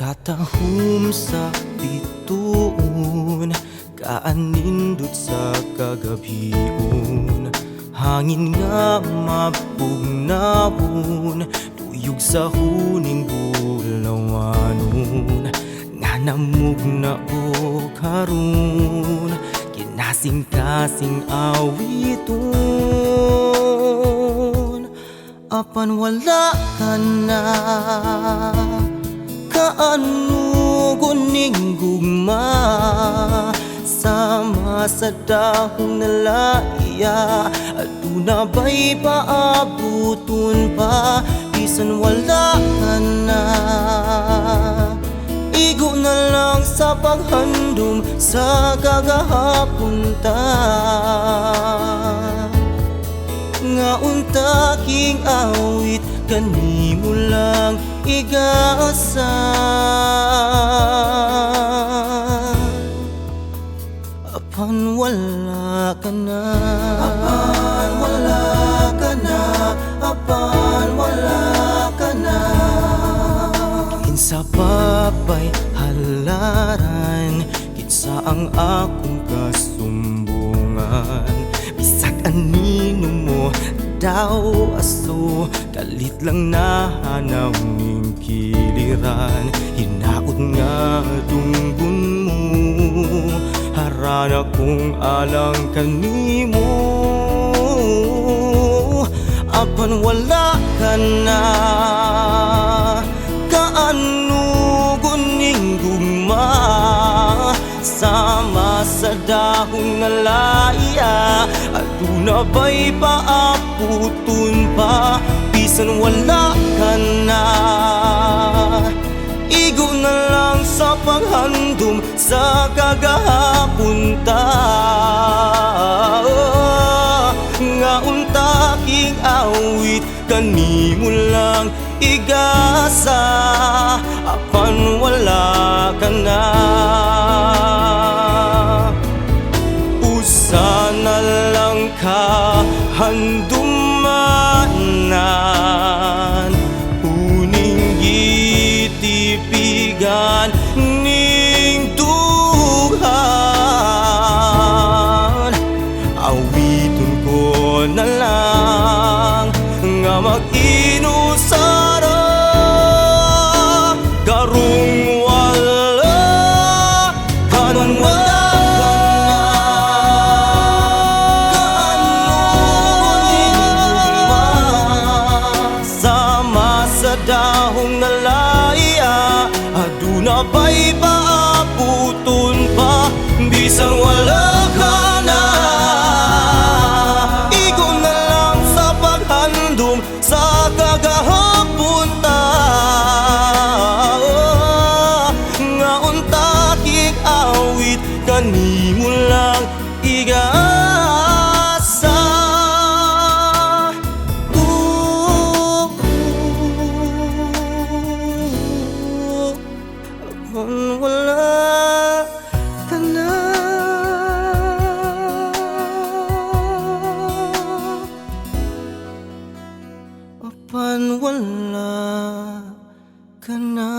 Katahom sa bituon, kaanindot sa kagabion. Hangin nga mapugnawon, tuyog sa huning bulawanon. Nga namugna o karon, kinasing-kasing awiton. Apan wala ka na, kaano guning gugma, sama sa dahong nalaya. Aduna ba'y paabuton pa, bisan wala ka na. Igo na lang sa paghandom sa kagahapon ta. Nga unta king awit, kanimo lang igasa. Apan wala ka na, apan wala ka na, apan wala ka na. Kinsa papay halaran, kinsa ang akong kasumbungan. Bisag anino mo daw aso, kalit lang nahanaw ning kiliran. Hinaot nga dunggun mo, harana kong alang kanimo. Apan wala ka na, kaano guning gugma, sama sa dahong nalaya. Aduna ba'y paaputon pa, bisan wala ka na. Igo na lang sa paghandom sa kagahapon ta. Nga unta king awit, kanimo lang igasa. Apan wala ka na, usa na lang ka handumanan. Uning gitipigan ning dughan, awiton ko na lang nga mag-inusara. Karong wala ka na, dahong nalaya. Aduna ba'y paabuton pa, bisan wala ka na. Igo na lang sa paghandom sa kagahapon ta. Nga unta king awit, kanimo lang igasa. Wala ka na, apan wala ka na.